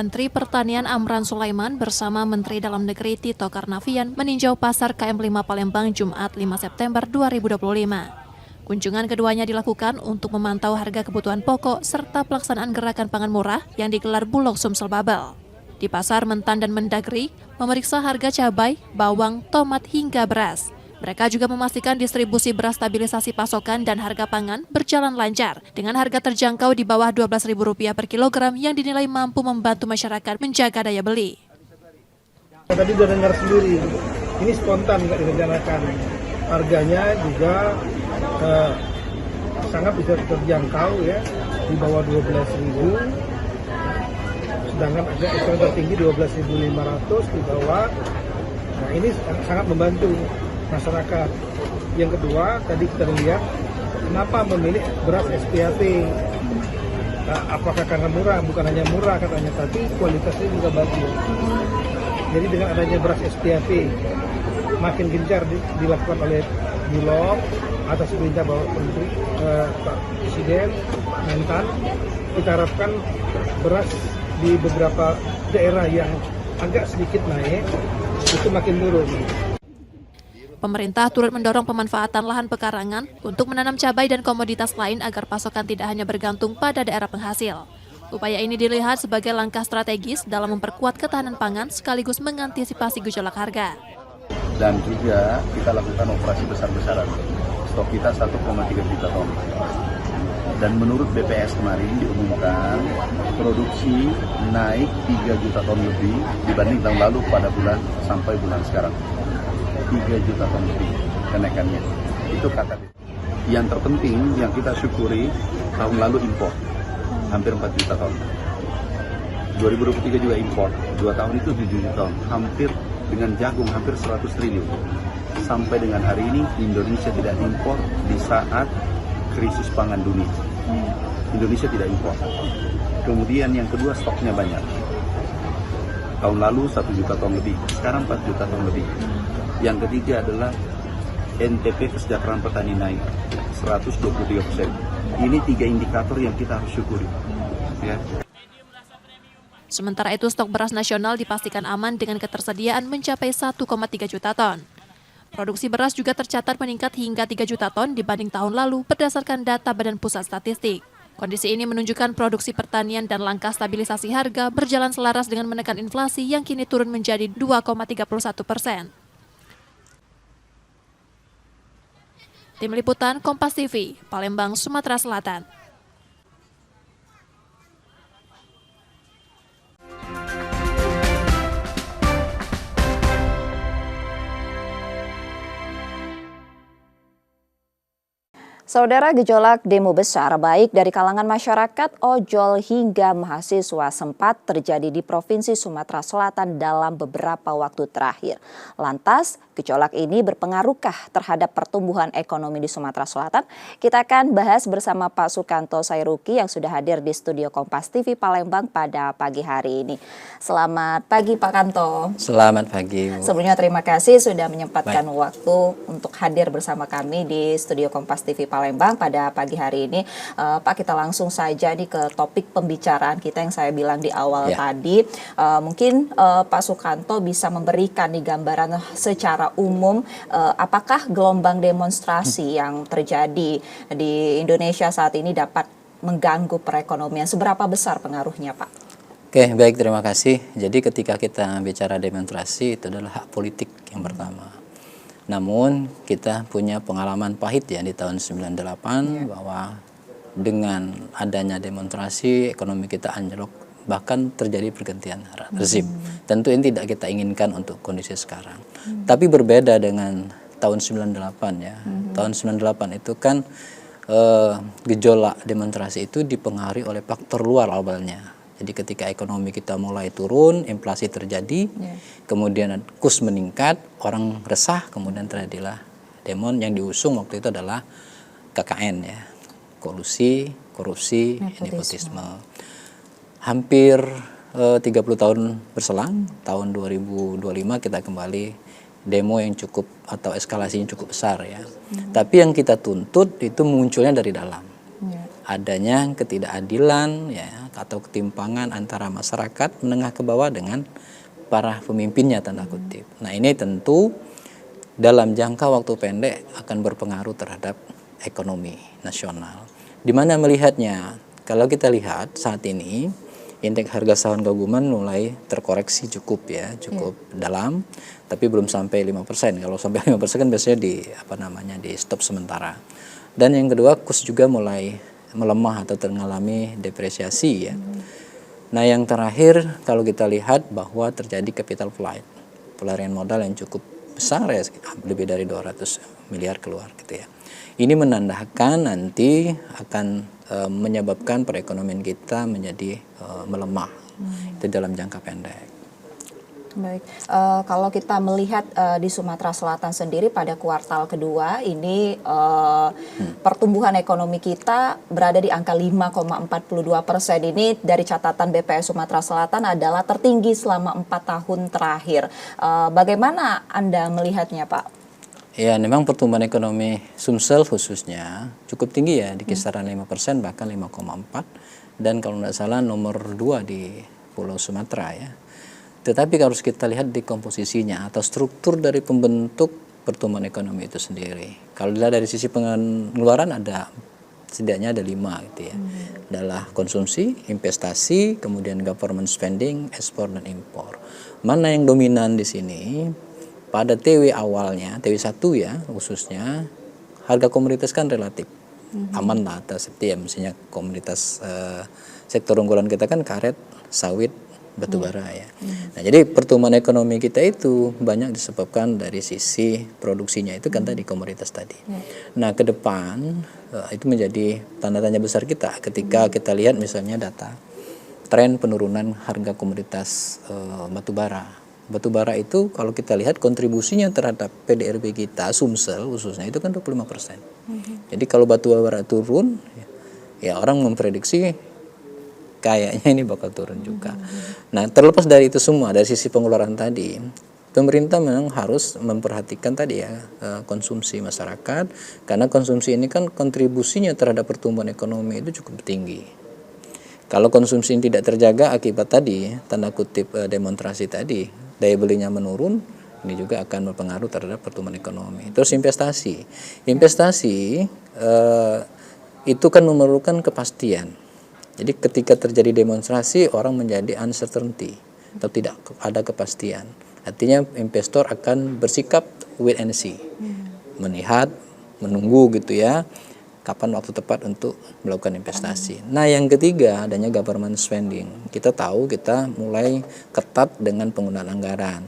Menteri Pertanian Amran Sulaiman bersama Menteri Dalam Negeri Tito Karnavian meninjau pasar KM5 Palembang Jumat 5 September 2025. Kunjungan keduanya dilakukan untuk memantau harga kebutuhan pokok serta pelaksanaan gerakan pangan murah yang digelar Bulog Sumsel Babel. Di Pasar Mentan dan Mendagri, memeriksa harga cabai, bawang, tomat hingga beras. Mereka juga memastikan distribusi beras stabilisasi pasokan dan harga pangan berjalan lancar dengan harga terjangkau di bawah Rp12.000 per kilogram yang dinilai mampu membantu masyarakat menjaga daya beli. Tadi sudah dengar sendiri, ini spontan nggak direncanakan. Harganya juga sangat bisa terjangkau ya, di bawah 12.000. Sedangkan ada yang tertinggi 12.500 di bawah. Nah ini sangat membantu masyarakat. Yang kedua, tadi kita lihat kenapa memilih beras SPAP. Apakah karena murah? Bukan hanya murah katanya, tapi kualitasnya juga bagus. Jadi dengan adanya beras SPAP makin gencar dilakukan oleh Bulog atas perintah Bapak Menteri Pak Presiden Mentan. Kita harapkan beras di beberapa daerah yang agak sedikit naik itu makin turun. Pemerintah turut mendorong pemanfaatan lahan pekarangan untuk menanam cabai dan komoditas lain agar pasokan tidak hanya bergantung pada daerah penghasil. Upaya ini dilihat sebagai langkah strategis dalam memperkuat ketahanan pangan sekaligus mengantisipasi gejolak harga. Dan juga kita lakukan operasi besar-besaran. Stok kita 1,3 juta ton. Dan menurut BPS kemarin diumumkan produksi naik 3 juta ton lebih dibanding tahun lalu pada bulan sampai bulan sekarang. 3 juta ton lebih kenaikannya. Itu kata. Yang terpenting yang kita syukuri tahun lalu impor hampir 4 juta ton. 2023 juga impor 2 tahun itu 7 juta ton, hampir dengan jagung hampir 100 triliun. Sampai dengan hari ini Indonesia tidak impor di saat krisis pangan dunia. Indonesia tidak impor. Kemudian yang kedua stoknya banyak. Tahun lalu 1 juta ton lebih, sekarang 4 juta ton lebih. Yang ketiga adalah NTP kesejahteraan petani naik 123%. Ini 3 indikator yang kita harus syukuri. Ya. Sementara itu stok beras nasional dipastikan aman dengan ketersediaan mencapai 1,3 juta ton. Produksi beras juga tercatat meningkat hingga 3 juta ton dibanding tahun lalu berdasarkan data Badan Pusat Statistik. Kondisi ini menunjukkan produksi pertanian dan langkah stabilisasi harga berjalan selaras dengan menekan inflasi yang kini turun menjadi 2,31%. Tim Liputan Kompas TV, Palembang, Sumatera Selatan. Saudara, gejolak demo besar baik dari kalangan masyarakat, ojol hingga mahasiswa sempat terjadi di Provinsi Sumatera Selatan dalam beberapa waktu terakhir. Lantas, gejolak ini berpengaruhkah terhadap pertumbuhan ekonomi di Sumatera Selatan? Kita akan bahas bersama Pak Sukanto Sairuki yang sudah hadir di studio Kompas TV Palembang pada pagi hari ini. Selamat pagi Pak Kanto. Selamat pagi, Bu. Sebelumnya terima kasih sudah menyempatkan waktu untuk hadir bersama kami di studio Kompas TV Palembang pada pagi hari ini. Pak, kita langsung saja nih ke topik pembicaraan kita yang saya bilang di awal tadi. Mungkin Pak Sukanto bisa memberikan nih gambaran secara umum apakah gelombang demonstrasi yang terjadi di Indonesia saat ini dapat mengganggu perekonomian. Seberapa besar pengaruhnya, Pak? Oke, baik, terima kasih. Jadi ketika kita bicara demonstrasi itu adalah hak politik yang pertama. Namun kita punya pengalaman pahit ya di tahun 98 bahwa dengan adanya demonstrasi ekonomi kita anjlok, bahkan terjadi pergantian rezim. Tentu ini tidak kita inginkan untuk kondisi sekarang. Tapi berbeda dengan tahun 98 ya. Tahun 98 itu kan gejolak demonstrasi itu dipengaruhi oleh faktor luar awalnya. Jadi ketika ekonomi kita mulai turun, inflasi terjadi, kemudian kurs meningkat, orang resah, kemudian terjadilah demon yang diusung waktu itu adalah KKN ya, kolusi, korupsi, nepotisme. Hampir 30 tahun berselang, tahun 2025 kita kembali demo yang cukup atau eskalasinya cukup besar ya. Tapi yang kita tuntut itu munculnya dari dalam. Adanya ketidakadilan ya, atau ketimpangan antara masyarakat menengah ke bawah dengan para pemimpinnya tanda kutip. Nah ini tentu dalam jangka waktu pendek akan berpengaruh terhadap ekonomi nasional. Di mana melihatnya? Kalau kita lihat saat ini indeks harga saham gabungan mulai terkoreksi cukup dalam, tapi belum sampai 5%. Kalau sampai 5% kan biasanya di stop sementara. Dan yang kedua, kurs juga mulai melemah atau mengalami depresiasi ya. Nah, yang terakhir kalau kita lihat bahwa terjadi capital flight, pelarian modal yang cukup besar ya, lebih dari 200 miliar keluar gitu ya. Ini menandakan nanti akan menyebabkan perekonomian kita menjadi melemah itu dalam jangka pendek. Baik, kalau kita melihat di Sumatera Selatan sendiri pada kuartal kedua ini pertumbuhan ekonomi kita berada di angka 5,42%. Ini dari catatan BPS Sumatera Selatan adalah tertinggi selama 4 tahun terakhir. Bagaimana Anda melihatnya, Pak? Ya, memang pertumbuhan ekonomi Sumsel khususnya cukup tinggi ya, di kisaran 5%, bahkan 5,4, dan kalau tidak salah nomor 2 di Pulau Sumatera ya. Tetapi harus kita lihat di komposisinya atau struktur dari pembentuk pertumbuhan ekonomi itu sendiri. Kalau dilihat dari sisi pengeluaran setidaknya ada 5 gitu ya. Adalah konsumsi, investasi, kemudian government spending, ekspor dan impor. Mana yang dominan di sini? Pada TW awalnya, TW 1 ya khususnya, harga komoditas kan relatif aman lah atas ya, misalnya komoditas sektor unggulan kita kan karet, sawit, batu bara ya. Nah, jadi pertumbuhan ekonomi kita itu banyak disebabkan dari sisi produksinya itu kan tadi komoditas tadi. Nah, ke depan itu menjadi tanda tanya besar kita ketika kita lihat misalnya data tren penurunan harga komoditas batu bara. Batu bara itu kalau kita lihat kontribusinya terhadap PDRB kita, Sumsel khususnya itu kan 25%. Jadi kalau batu bara turun, ya orang memprediksi kayaknya ini bakal turun juga. Nah, terlepas dari itu semua, dari sisi pengeluaran tadi, pemerintah memang harus memperhatikan tadi ya konsumsi masyarakat, karena konsumsi ini kan kontribusinya terhadap pertumbuhan ekonomi itu cukup tinggi. Kalau konsumsi ini tidak terjaga akibat tadi, tanda kutip demonstrasi tadi, daya belinya menurun, ini juga akan berpengaruh terhadap pertumbuhan ekonomi. Terus investasi itu kan memerlukan kepastian. Jadi ketika terjadi demonstrasi, orang menjadi uncertainty atau tidak ada kepastian. Artinya investor akan bersikap wait and see, melihat, menunggu gitu ya, kapan waktu tepat untuk melakukan investasi. Nah, yang ketiga adanya government spending. Kita tahu kita mulai ketat dengan penggunaan anggaran,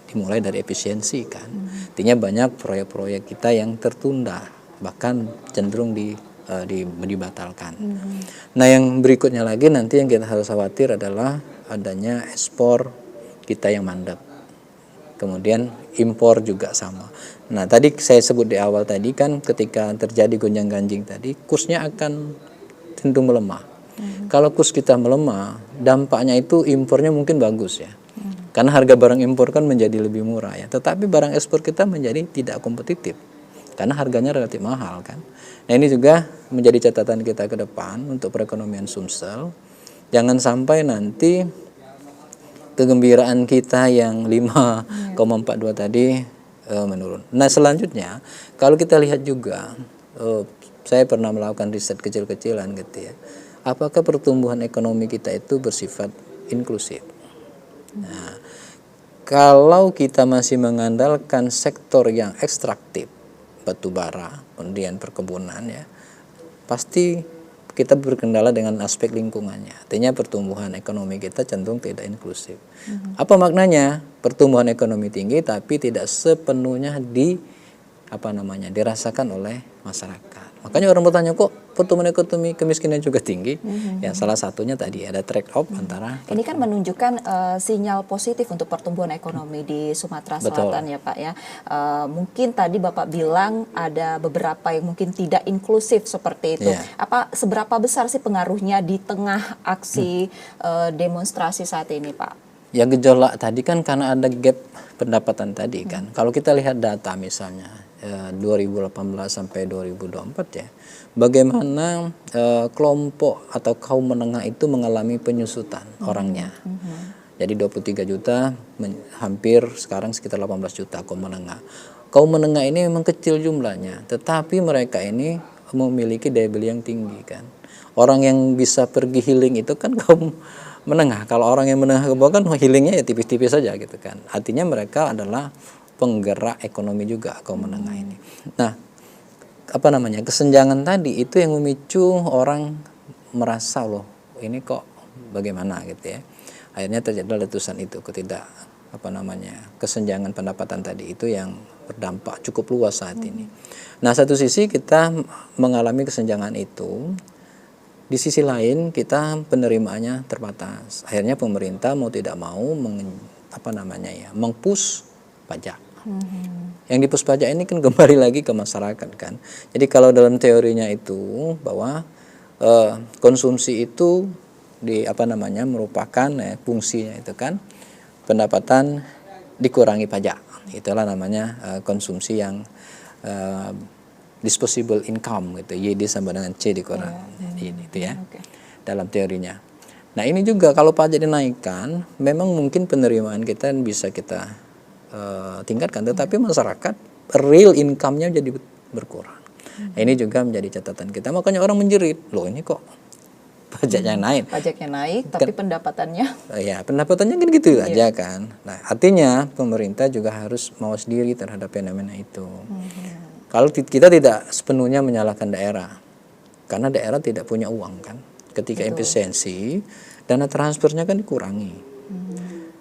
dimulai dari efisiensi kan. Artinya banyak proyek-proyek kita yang tertunda, bahkan cenderung dibatalkan. Nah, yang berikutnya lagi nanti yang kita harus khawatir adalah adanya ekspor kita yang mandek. Kemudian impor juga sama. Nah, tadi saya sebut di awal tadi kan ketika terjadi gonjang-ganjing tadi, kursnya akan cenderung melemah. Kalau kurs kita melemah, dampaknya itu impornya mungkin bagus ya. Karena harga barang impor kan menjadi lebih murah ya. Tetapi barang ekspor kita menjadi tidak kompetitif. Karena harganya relatif mahal kan. Nah, ini juga menjadi catatan kita ke depan untuk perekonomian Sumsel. Jangan sampai nanti kegembiraan kita yang 5,42 tadi menurun. Nah, selanjutnya kalau kita lihat juga, saya pernah melakukan riset kecil-kecilan gitu ya. Apakah pertumbuhan ekonomi kita itu bersifat inklusif? Nah, kalau kita masih mengandalkan sektor yang ekstraktif, batu bara, kemudian perkebunan ya, pasti kita berkendala dengan aspek lingkungannya. Artinya pertumbuhan ekonomi kita cenderung tidak inklusif. Apa maknanya? Pertumbuhan ekonomi tinggi tapi tidak sepenuhnya dirasakan oleh masyarakat. Makanya orang bertanya, kok pertumbuhan ekonomi kemiskinan juga tinggi? Ya, salah satunya tadi ada trade off antara. Ini kan menunjukkan sinyal positif untuk pertumbuhan ekonomi di Sumatera Selatan. Betul. Ya Pak ya. Mungkin tadi Bapak bilang ada beberapa yang mungkin tidak inklusif seperti itu. Apa seberapa besar sih pengaruhnya di tengah aksi demonstrasi saat ini, Pak? Ya, gejolak tadi kan karena ada gap pendapatan tadi kan. Kalau kita lihat data misalnya, 2018 sampai 2024 ya, bagaimana kelompok atau kaum menengah itu mengalami penyusutan orangnya. Jadi 23 juta hampir sekarang sekitar 18 juta kaum menengah. Kaum menengah ini memang kecil jumlahnya, tetapi mereka ini memiliki daya beli yang tinggi kan. Orang yang bisa pergi healing itu kan kaum menengah. Kalau orang yang menengah ke bawah kan healingnya ya tipis-tipis saja gitu kan. Artinya mereka adalah penggerak ekonomi juga kaum menengah ini. Nah, apa namanya, kesenjangan tadi itu yang memicu orang merasa loh ini kok bagaimana gitu ya. Akhirnya terjadi letusan itu, kesenjangan pendapatan tadi itu yang berdampak cukup luas saat ini. Nah, satu sisi kita mengalami kesenjangan itu, di sisi lain kita penerimaannya terbatas. Akhirnya pemerintah mau tidak mau mengpush pajak. Yang dipus pajak ini kan kembali lagi ke masyarakat kan. Jadi kalau dalam teorinya itu bahwa konsumsi itu merupakan fungsinya itu kan pendapatan dikurangi pajak. Itulah namanya konsumsi yang disposable income gitu. YD sama dengan C dikurangi ini itu ya. Dalam teorinya. Nah, ini juga kalau pajak dinaikkan memang mungkin penerimaan kita bisa kita tingkatkan, tetapi masyarakat real income-nya jadi berkurang. Nah, ini juga menjadi catatan kita. Makanya orang menjerit, loh ini kok pajaknya naik. Pajaknya naik, tapi pendapatannya? Ya, pendapatannya kan gitu aja kan. Nah, artinya pemerintah juga harus mawas diri terhadap fenomena itu. Kalau kita tidak sepenuhnya menyalahkan daerah, karena daerah tidak punya uang kan. Ketika efisiensi, dana transfernya kan dikurangi.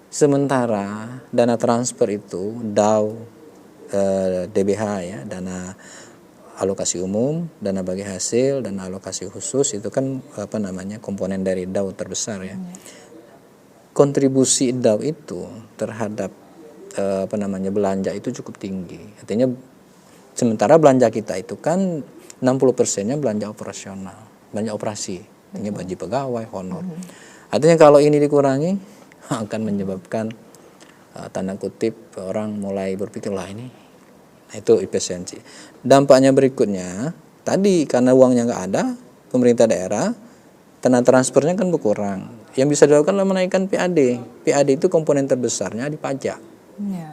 Sementara dana transfer itu DBH ya, dana alokasi umum, dana bagi hasil, dana alokasi khusus itu kan komponen dari DAU terbesar ya. Kontribusi DAU itu terhadap belanja itu cukup tinggi. Artinya sementara belanja kita itu kan 60%-nya belanja operasional, belanja operasi, ini gaji pegawai, honor. Artinya kalau ini dikurangi akan menyebabkan tanda kutip orang mulai berpikir lah ini. Nah, itu efisiensi. Dampaknya berikutnya tadi karena uangnya nggak ada, pemerintah daerah dana transfernya kan berkurang. Yang bisa dilakukan adalah menaikkan PAD. PAD itu komponen terbesarnya di pajak.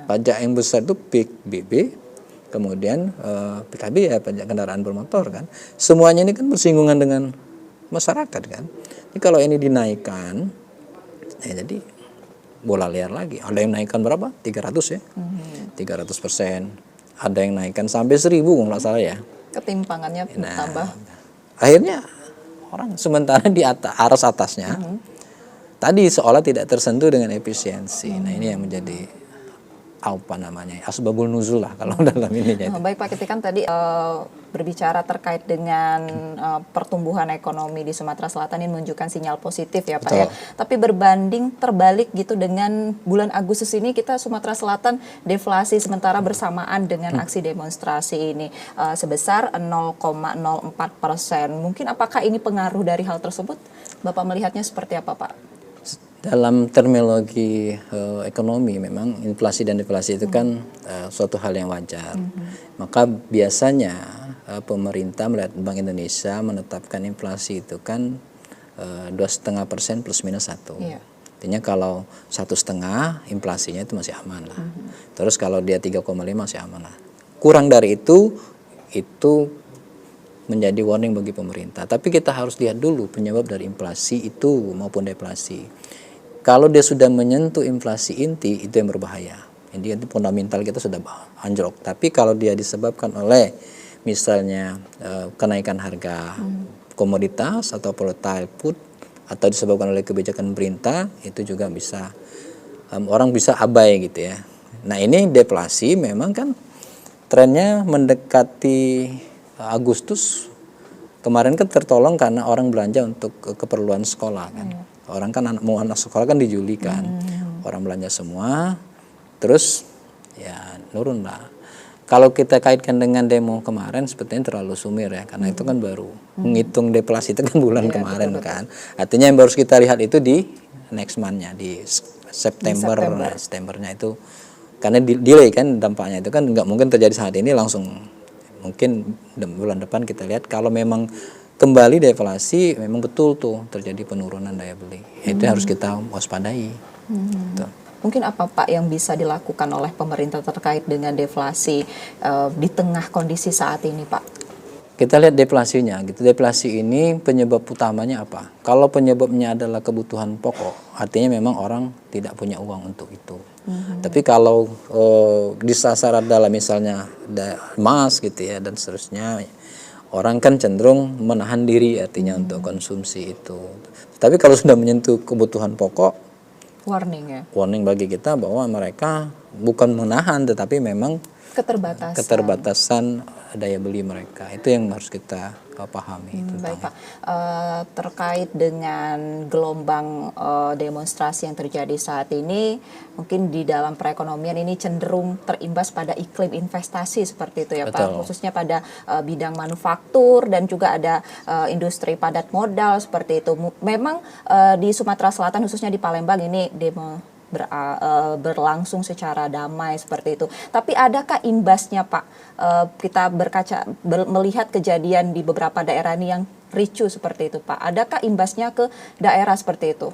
Pajak yang besar itu PIK, kemudian PKB ya, pajak kendaraan bermotor kan. Semuanya ini kan bersinggungan dengan masyarakat kan. Jadi kalau ini dinaikkan, ya jadi bola liar lagi. Ada yang naikkan berapa? 300 ya. 300%. Ada yang naikkan sampai 1000 kalau nggak salah ya. Ketimpangannya bertambah. Akhirnya orang sementara di aras atasnya tadi seolah tidak tersentuh dengan efisiensi. Nah, ini yang menjadi asbabul nuzul lah kalau dalam ini. Baik Pak, ketika kan tadi berbicara terkait dengan pertumbuhan ekonomi di Sumatera Selatan ini menunjukkan sinyal positif ya Pak. Ya. Tapi berbanding terbalik gitu dengan bulan Agustus ini kita Sumatera Selatan deflasi sementara bersamaan dengan aksi demonstrasi ini sebesar 0,04%. Mungkin apakah ini pengaruh dari hal tersebut? Bapak melihatnya seperti apa Pak? Dalam terminologi ekonomi memang inflasi dan deflasi itu kan suatu hal yang wajar. Maka biasanya pemerintah melihat Bank Indonesia menetapkan inflasi itu kan 2,5% plus minus 1. Artinya kalau 1,5 inflasinya itu masih aman lah. Terus kalau dia 3,5 masih aman lah. Kurang dari itu menjadi warning bagi pemerintah. Tapi kita harus lihat dulu penyebab dari inflasi itu maupun deflasi. Kalau dia sudah menyentuh inflasi inti, itu yang berbahaya. Jadi itu fundamental kita sudah anjlok. Tapi kalau dia disebabkan oleh misalnya kenaikan harga komoditas atau volatile food, atau disebabkan oleh kebijakan pemerintah, itu juga bisa orang bisa abai gitu ya. Nah, ini deflasi memang kan trennya mendekati Agustus. Kemarin kan tertolong karena orang belanja untuk keperluan sekolah kan. Orang kan mau anak sekolah kan di Juli kan. Orang belanja semua, terus ya nurun lah. Kalau kita kaitkan dengan demo kemarin sepertinya terlalu sumir ya, karena itu kan baru menghitung deflasi itu kan bulan kemarin kan. Artinya yang harus kita lihat itu di next month-nya, di Septembernya itu karena delay kan dampaknya itu kan nggak mungkin terjadi saat ini langsung, mungkin bulan depan kita lihat kalau memang kembali deflasi memang betul tuh terjadi penurunan daya beli, itu harus kita waspadai. Gitu. Mungkin apa Pak yang bisa dilakukan oleh pemerintah terkait dengan deflasi di tengah kondisi saat ini Pak? Kita lihat deflasinya gitu. Deflasi ini penyebab utamanya apa? Kalau penyebabnya adalah kebutuhan pokok, artinya memang orang tidak punya uang untuk itu. Tapi kalau disasar adalah misalnya emas gitu ya dan seterusnya, orang kan cenderung menahan diri artinya untuk konsumsi itu. Tapi kalau sudah menyentuh kebutuhan pokok, Warning ya. warning bagi kita bahwa mereka bukan menahan tetapi memang keterbatasan daya beli mereka. Itu yang harus kita pahami. Baik Pak, terkait dengan gelombang demonstrasi yang terjadi saat ini, mungkin di dalam perekonomian ini cenderung terimbas pada iklim investasi seperti itu ya Pak, khususnya pada bidang manufaktur dan juga ada industri padat modal seperti itu. Memang di Sumatera Selatan khususnya di Palembang ini demo berlangsung secara damai seperti itu. Tapi adakah imbasnya Pak? Kita melihat kejadian di beberapa daerah ini yang ricu seperti itu Pak. Adakah imbasnya ke daerah seperti itu?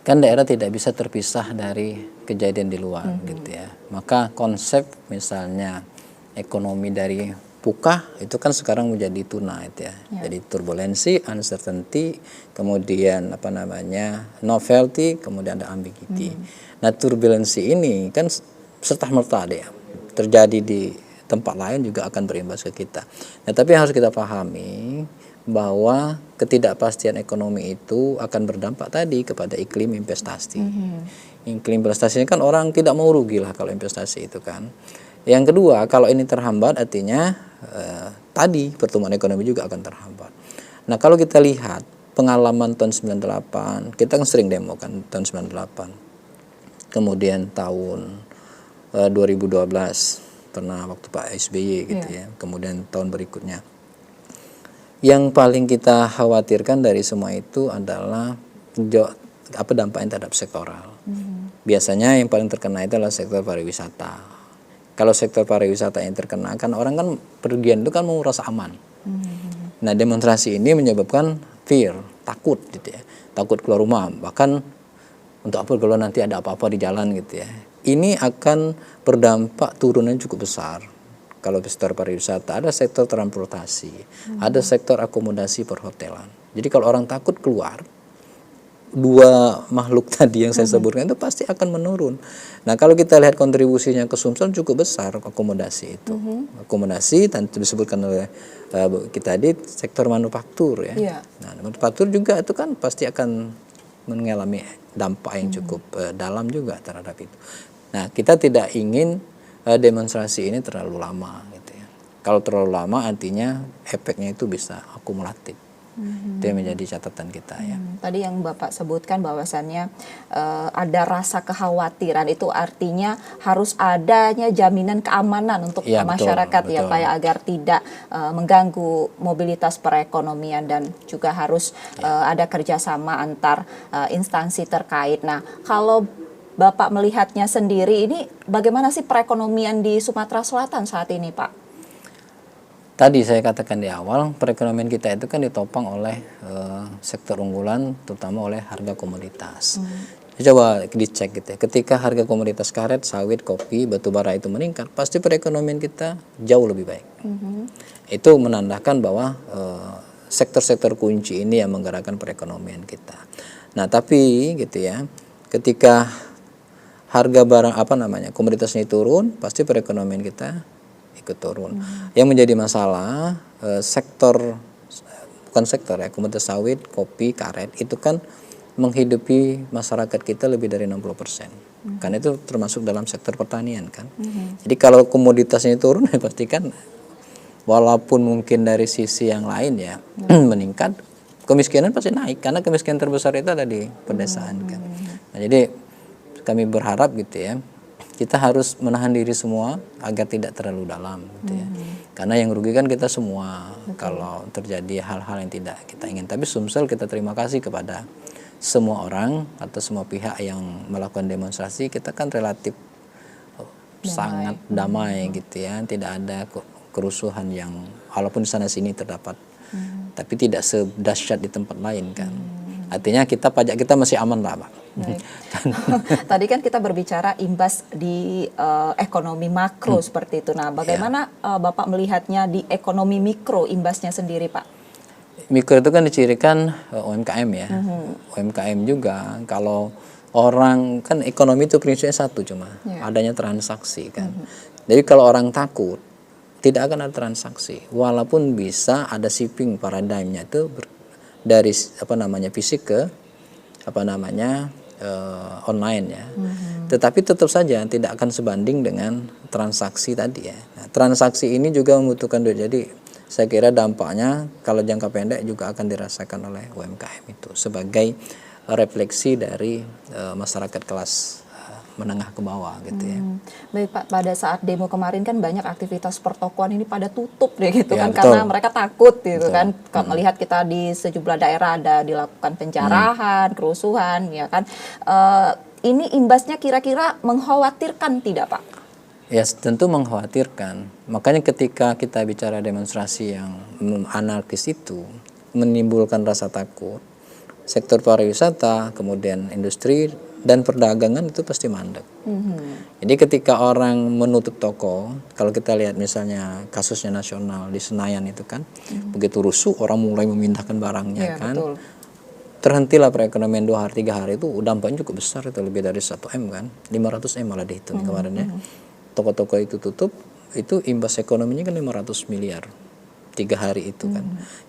Kan daerah tidak bisa terpisah dari kejadian di luar gitu ya. Maka konsep misalnya ekonomi dari Pukah itu kan sekarang menjadi tonight ya. Jadi turbulensi, uncertainty, kemudian novelty, kemudian ada ambiguity. Nah, turbulensi ini kan serta-merta ada ya. Terjadi di tempat lain juga akan berimbas ke kita. Nah, tapi yang harus kita pahami bahwa ketidakpastian ekonomi itu akan berdampak tadi kepada iklim investasi. Iklim investasinya kan orang tidak mau rugi lah kalau investasi itu kan. Yang kedua, kalau ini terhambat artinya tadi pertumbuhan ekonomi juga akan terhambat. Nah, kalau kita lihat pengalaman tahun 98, kita kan sering demo kan tahun 98. Kemudian tahun 2012 pernah waktu Pak SBY gitu ya. Kemudian tahun berikutnya. Yang paling kita khawatirkan dari semua itu adalah dampaknya terhadap sektoral. Biasanya yang paling terkena itu adalah sektor pariwisata. Kalau sektor pariwisata yang terkena kan orang kan pergian itu kan mau rasa aman. Nah, demonstrasi ini menyebabkan fear, takut gitu ya. Takut keluar rumah, bahkan untuk apa kalau nanti ada apa-apa di jalan gitu ya. Ini akan berdampak turunan cukup besar. Kalau sektor pariwisata, ada sektor transportasi, ada sektor akomodasi perhotelan. Jadi kalau orang takut keluar, dua makhluk tadi yang saya sebutkan itu pasti akan menurun. Nah, kalau kita lihat kontribusinya ke Sumsel cukup besar akomodasi itu. Akomodasi dan disebutkan oleh kita tadi sektor manufaktur ya. Nah, manufaktur juga itu kan pasti akan mengalami dampak yang cukup dalam juga terhadap itu. Nah, kita tidak ingin demonstrasi ini terlalu lama gitu ya. Kalau terlalu lama artinya efeknya itu bisa akumulatif. Itu yang menjadi catatan kita ya. Tadi yang Bapak sebutkan bahwasannya ada rasa kekhawatiran, itu artinya harus adanya jaminan keamanan untuk masyarakat betul. Ya Pak ya, agar tidak mengganggu mobilitas perekonomian dan juga harus ada kerjasama antar instansi terkait. Nah, kalau Bapak melihatnya sendiri ini bagaimana sih perekonomian di Sumatera Selatan saat ini Pak? Tadi saya katakan di awal, perekonomian kita itu kan ditopang oleh sektor unggulan, terutama oleh harga komoditas. Coba dicek gitu ya, ketika harga komoditas karet, sawit, kopi, batu bara itu meningkat, pasti perekonomian kita jauh lebih baik. Itu menandakan bahwa sektor-sektor kunci ini yang menggerakkan perekonomian kita. Nah, tapi gitu ya, ketika harga barang komoditasnya turun, pasti perekonomian kita ikut turun. Yang menjadi masalah komoditas sawit, kopi, karet itu kan menghidupi masyarakat kita lebih dari 60%. Karena itu termasuk dalam sektor pertanian kan. Jadi kalau komoditasnya turun ya pasti kan walaupun mungkin dari sisi yang lain ya meningkat, kemiskinan pasti naik karena kemiskinan terbesar itu ada di pedesaan kan. Nah, jadi kami berharap gitu ya, kita harus menahan diri semua agar tidak terlalu dalam gitu ya. Karena yang rugi kan kita semua kalau terjadi hal-hal yang tidak kita ingin. Tapi Sumsel kita terima kasih kepada semua orang atau semua pihak yang melakukan demonstrasi. Kita kan relatif sangat damai gitu ya, tidak ada kerusuhan yang walaupun di sana sini terdapat, tapi tidak sedahsyat di tempat lain kan. Artinya pajak kita masih aman lah, Pak. Baik. Tadi kan kita berbicara imbas di ekonomi makro seperti itu. Nah, bagaimana Bapak melihatnya di ekonomi mikro imbasnya sendiri, Pak? Mikro itu kan dicirikan UMKM ya. UMKM juga kalau orang kan ekonomi itu prinsipnya satu cuma adanya transaksi kan. Jadi kalau orang takut tidak akan ada transaksi, walaupun bisa ada shipping paradigmnya itu dari fisik ke online ya. Tetapi tetap saja tidak akan sebanding dengan transaksi tadi ya. Nah, transaksi ini juga membutuhkan duit. Jadi saya kira dampaknya kalau jangka pendek juga akan dirasakan oleh UMKM itu sebagai refleksi dari masyarakat kelas menengah ke bawah gitu ya. Baik Pak, pada saat demo kemarin kan banyak aktivitas pertokoan ini pada tutup deh gitu Ya, kan, betul. karena mereka takut gitu Betul. kan. Kalau melihat kita di sejumlah daerah ada dilakukan penjarahan, kerusuhan ya kan. Ini imbasnya kira-kira mengkhawatirkan tidak Pak? Ya tentu mengkhawatirkan. Makanya ketika kita bicara demonstrasi yang anarkis itu menimbulkan rasa takut, sektor pariwisata, kemudian industri dan perdagangan itu pasti mandek. Jadi ketika orang menutup toko, kalau kita lihat misalnya kasusnya nasional di Senayan itu kan, begitu rusuh orang mulai memindahkan barangnya Iya, kan. betul. Terhentilah perekonomian 2 hari 3 hari itu dampaknya cukup besar, itu lebih dari 1 M kan, 500 M malah dihitung kemarin ya. Toko-toko itu tutup, itu imbas ekonominya kan 500 miliar 3 hari itu kan.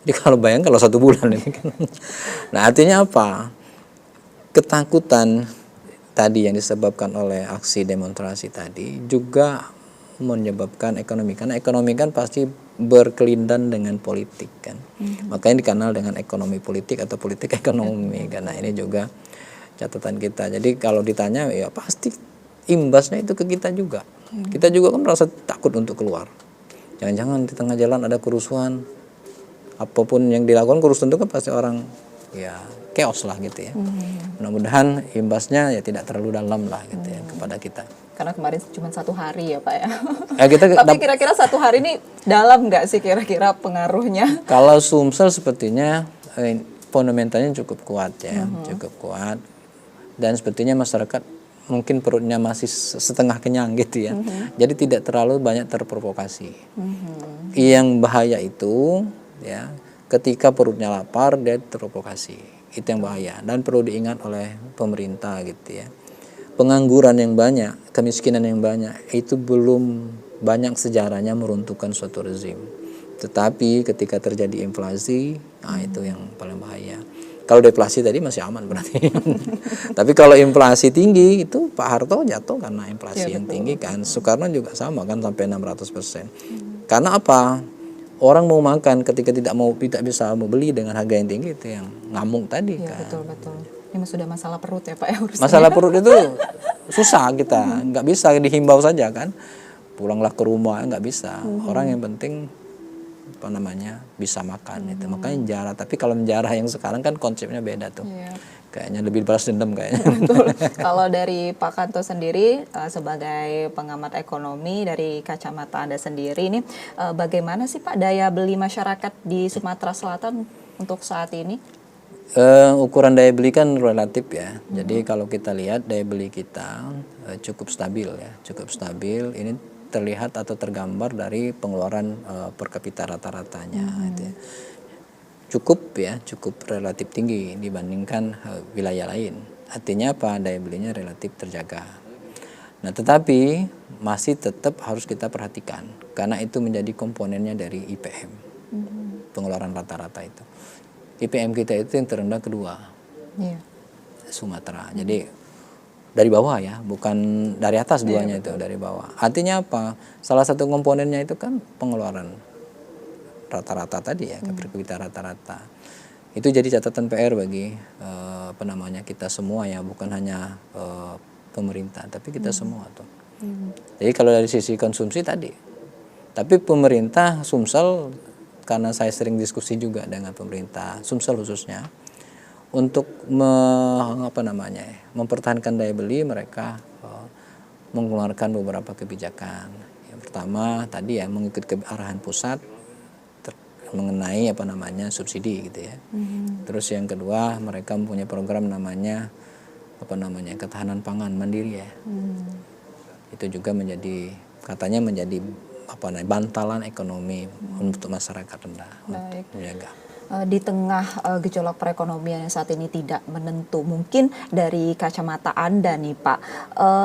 Jadi kalau bayang kalau 1 bulan ini kan. Nah artinya apa? Ketakutan tadi yang disebabkan oleh aksi demonstrasi tadi juga menyebabkan ekonomi, karena ekonomi kan pasti berkelindan dengan politik kan. Makanya dikenal dengan ekonomi politik atau politik ekonomi, karena ini juga catatan kita. Jadi kalau ditanya ya pasti imbasnya itu ke kita juga. Kita juga kan merasa takut untuk keluar. Jangan-jangan di tengah jalan ada kerusuhan, apapun yang dilakukan kerusuhan itu kan pasti orang ya chaos lah gitu ya. Mudah-mudahan imbasnya ya tidak terlalu dalam lah gitu ya kepada kita. Karena kemarin cuma 1 hari ya Pak ya. Kita Tapi kira-kira 1 hari ini dalam nggak sih kira-kira pengaruhnya? kalau Sumsel sepertinya fundamentalnya cukup kuat ya, cukup kuat. Dan sepertinya masyarakat mungkin perutnya masih setengah kenyang gitu ya. Jadi tidak terlalu banyak terprovokasi. Yang bahaya itu ya ketika perutnya lapar dia terprovokasi. Itu yang bahaya dan perlu diingat oleh pemerintah gitu ya. Pengangguran yang banyak, kemiskinan yang banyak itu belum banyak sejarahnya meruntuhkan suatu rezim. Tetapi ketika terjadi inflasi, nah itu yang paling bahaya. Kalau deflasi tadi masih aman berarti. Tapi kalau inflasi tinggi itu Pak Harto jatuh karena inflasi yang tinggi kan. Soekarno juga sama kan sampai 600%. Karena apa? Orang mau makan ketika tidak bisa mau beli dengan harga yang tinggi itu yang ngamuk tadi Iya, kan. betul. Ini sudah masalah perut ya Pak ya urusannya. Masalah perut itu susah kita, nggak bisa dihimbau saja kan. Pulanglah ke rumah nggak bisa. Orang yang penting bisa makan itu. Makanya menjarah. Tapi kalau menjarah yang sekarang kan konsepnya beda tuh. Iya. Kayaknya lebih balas dendam kayaknya. Betul. Kalau dari Pak Kanto sendiri sebagai pengamat ekonomi dari kacamata Anda sendiri ini bagaimana sih Pak daya beli masyarakat di Sumatera Selatan untuk saat ini? Ukuran daya beli kan relatif ya. Jadi kalau kita lihat daya beli kita cukup stabil ya, cukup stabil. Ini terlihat atau tergambar dari pengeluaran per kapita rata-ratanya. Gitu ya. Cukup relatif tinggi dibandingkan wilayah lain. Artinya apa? Daya belinya relatif terjaga. Nah, tetapi masih tetap harus kita perhatikan karena itu menjadi komponennya dari IPM. Pengeluaran rata-rata itu. IPM kita itu yang terendah kedua. Iya. Sumatera. Jadi dari bawah ya, bukan dari atas duanya itu, dari bawah. Artinya apa? Salah satu komponennya itu kan pengeluaran rata-rata tadi ya, per kapita rata-rata. Itu jadi catatan PR bagi kita semua ya, bukan hanya pemerintah, tapi kita semua tuh. Jadi kalau dari sisi konsumsi tadi, tapi pemerintah Sumsel, karena saya sering diskusi juga dengan pemerintah Sumsel khususnya, untuk mempertahankan daya beli mereka mengeluarkan beberapa kebijakan. Yang pertama tadi ya mengikuti arahan pusat mengenai subsidi gitu ya. Terus yang kedua mereka mempunyai program namanya ketahanan pangan mandiri ya. Itu juga katanya menjadi bantalan ekonomi untuk masyarakat rendah. Baik. Untuk menjaga. Di tengah gejolak perekonomian yang saat ini tidak menentu, mungkin dari kacamata Anda nih Pak,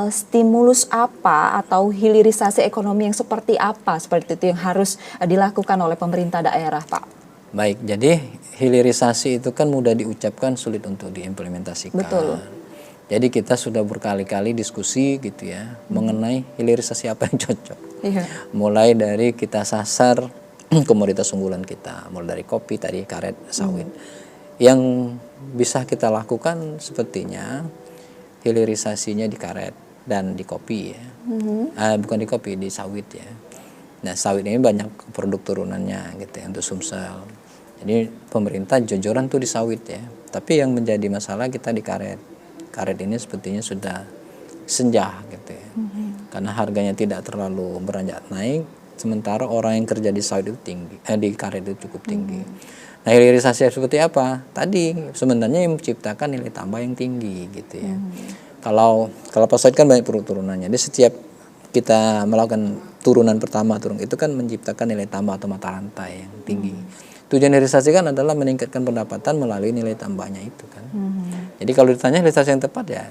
stimulus apa atau hilirisasi ekonomi yang seperti apa seperti itu yang harus dilakukan oleh pemerintah daerah Pak? Baik, jadi hilirisasi itu kan mudah diucapkan, sulit untuk diimplementasikan. Betul. Jadi kita sudah berkali-kali diskusi gitu ya mengenai hilirisasi apa yang cocok. Iya. Mulai dari kita sasar komoditas unggulan kita, mulai dari kopi tadi, karet, sawit. Yang bisa kita lakukan sepertinya hilirisasinya di karet dan di kopi ya. Bukan di kopi, di sawit ya. Nah, sawit ini banyak produk turunannya gitu ya untuk Sumsel. Jadi pemerintah jojoran tuh di sawit ya. Tapi yang menjadi masalah kita di karet. Karet ini sepertinya sudah senjah gitu ya. Karena harganya tidak terlalu beranjak naik, sementara orang yang kerja di sawit itu tinggi, di karet itu cukup tinggi. Nah, hilirisasi seperti apa? Tadi sebenarnya yang menciptakan nilai tambah yang tinggi gitu ya. Kalau kelapa sawit kan banyak produk turunannya. Jadi setiap kita melakukan turunan pertama itu kan menciptakan nilai tambah atau mata rantai yang tinggi. Tujuan hilirisasi kan adalah meningkatkan pendapatan melalui nilai tambahnya itu kan. Jadi kalau ditanya hilirisasi yang tepat ya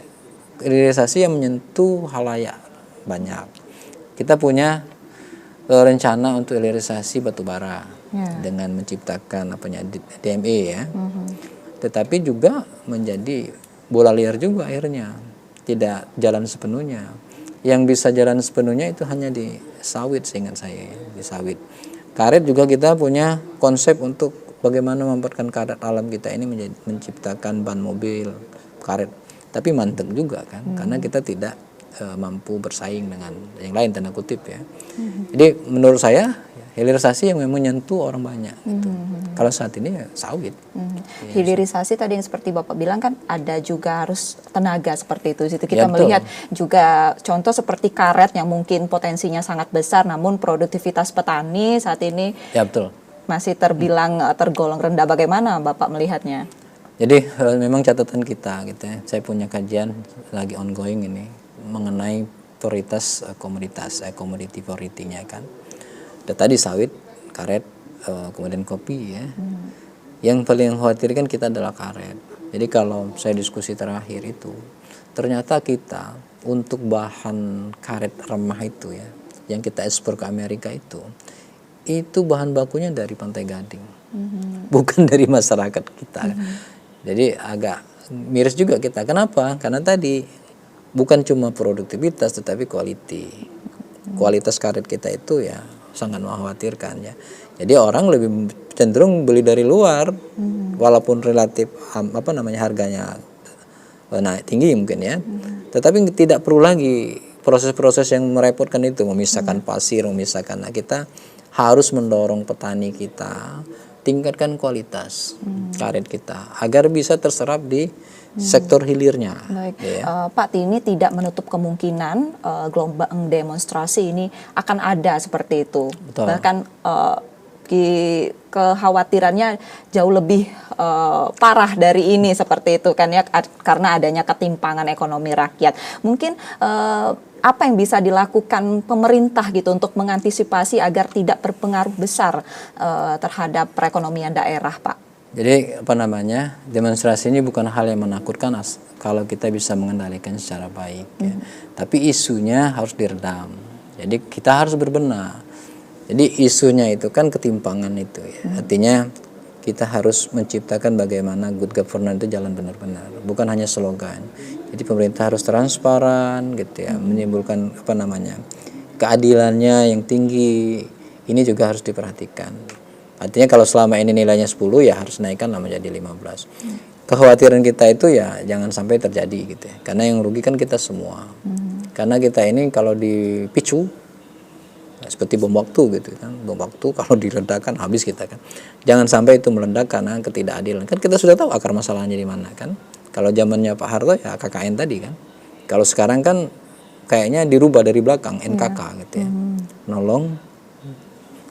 hilirisasi yang menyentuh halayak banyak. Kita punya rencana untuk hilirisasi batubara dengan menciptakan DME ya. Tetapi juga menjadi bola liar juga akhirnya, tidak jalan sepenuhnya. Yang bisa jalan sepenuhnya itu hanya di sawit seingat saya ya, di sawit. Karet juga kita punya konsep untuk bagaimana memanfaatkan karet alam kita ini menciptakan ban mobil karet. Tapi mantep juga kan, karena kita tidak mampu bersaing dengan yang lain tanda kutip ya. Jadi menurut saya hilirisasi yang memang menyentuh orang banyak. Gitu. Kalau saat ini ya sawit. Hilirisasi tadi yang seperti Bapak bilang kan ada juga harus tenaga seperti itu. Situ kita melihat juga contoh seperti karet yang mungkin potensinya sangat besar, namun produktivitas petani saat ini masih tergolong rendah. Bagaimana Bapak melihatnya? Jadi memang catatan kita gitu ya. Saya punya kajian lagi ongoing ini mengenai prioritas komoditas, commodity priority-nya kan. Dan tadi sawit, karet, kemudian kopi ya. Yang paling khawatirkan kita adalah karet. Jadi kalau saya diskusi terakhir itu, ternyata kita untuk bahan karet remah itu ya, yang kita ekspor ke Amerika itu bahan bakunya dari Pantai Gading, bukan dari masyarakat kita. Jadi agak miris juga kita. Kenapa? Karena tadi bukan cuma produktivitas tetapi kualitas karet kita itu ya sangat mengkhawatirkan ya. Jadi orang lebih cenderung beli dari luar walaupun relatif harganya naik tinggi mungkin ya. Tetapi tidak perlu lagi proses-proses yang merepotkan itu, memisahkan pasir, memisahkan. Nah, kita harus mendorong petani kita tingkatkan kualitas karet kita agar bisa terserap di sektor hilirnya. Baik. Pak, ini tidak menutup kemungkinan gelombang demonstrasi ini akan ada seperti itu. Betul. Bahkan kekhawatirannya jauh lebih parah dari ini seperti itu kan ya, karena adanya ketimpangan ekonomi rakyat. Mungkin apa yang bisa dilakukan pemerintah gitu untuk mengantisipasi agar tidak berpengaruh besar terhadap perekonomian daerah, Pak? Jadi demonstrasi ini bukan hal yang menakutkan kalau kita bisa mengendalikan secara baik ya. Tapi isunya harus diredam. Jadi kita harus berbenah. Jadi isunya itu kan ketimpangan itu ya. Artinya kita harus menciptakan bagaimana good governance itu jalan benar-benar, bukan hanya slogan. Jadi pemerintah harus transparan gitu ya, menimbulkan keadilannya yang tinggi. Ini juga harus diperhatikan. Artinya kalau selama ini nilainya 10 ya harus naikkan menjadi 15. Kekhawatiran kita itu ya jangan sampai terjadi gitu ya. Karena yang rugi kan kita semua. Karena kita ini kalau dipicu seperti bom waktu gitu kan. Bom waktu kalau diledakkan habis kita kan. Jangan sampai itu meledak karena ketidakadilan. Kan kita sudah tahu akar masalahnya di mana kan. Kalau zamannya Pak Harto ya KKN tadi kan. Kalau sekarang kan kayaknya dirubah dari belakang, NKK gitu ya. Nolong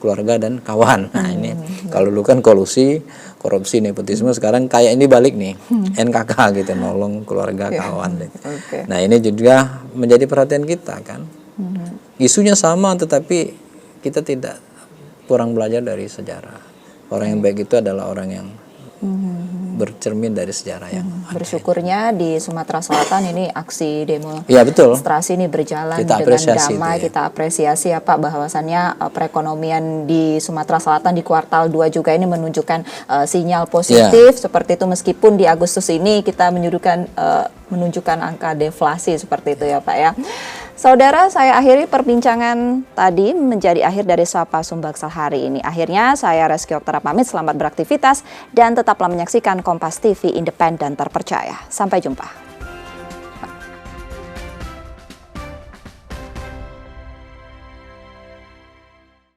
keluarga dan kawan. Nah ini kalau dulu kan kolusi, korupsi, nepotisme, sekarang kayak ini balik nih, NKK gitu, nolong keluarga, kawan. Nah ini juga menjadi perhatian kita kan. Isunya sama tetapi kita tidak kurang belajar dari sejarah. Orang yang baik itu adalah orang yang bercermin dari sejarah yang bersyukurnya di Sumatera Selatan ini aksi ya, betul. demonstrasi ini berjalan Kita dengan apresiasi damai. itu, ya. Kita apresiasi ya Pak, bahwasannya perekonomian di Sumatera Selatan di kuartal 2 juga ini menunjukkan sinyal positif seperti itu, meskipun di Agustus ini kita menunjukkan angka deflasi seperti itu ya Pak ya. Saudara, saya akhiri perbincangan tadi menjadi akhir dari Sapa Sumbaksel hari ini. Akhirnya saya Reski Oktara pamit, selamat beraktivitas dan tetaplah menyaksikan Kompas TV independen terpercaya. Sampai jumpa.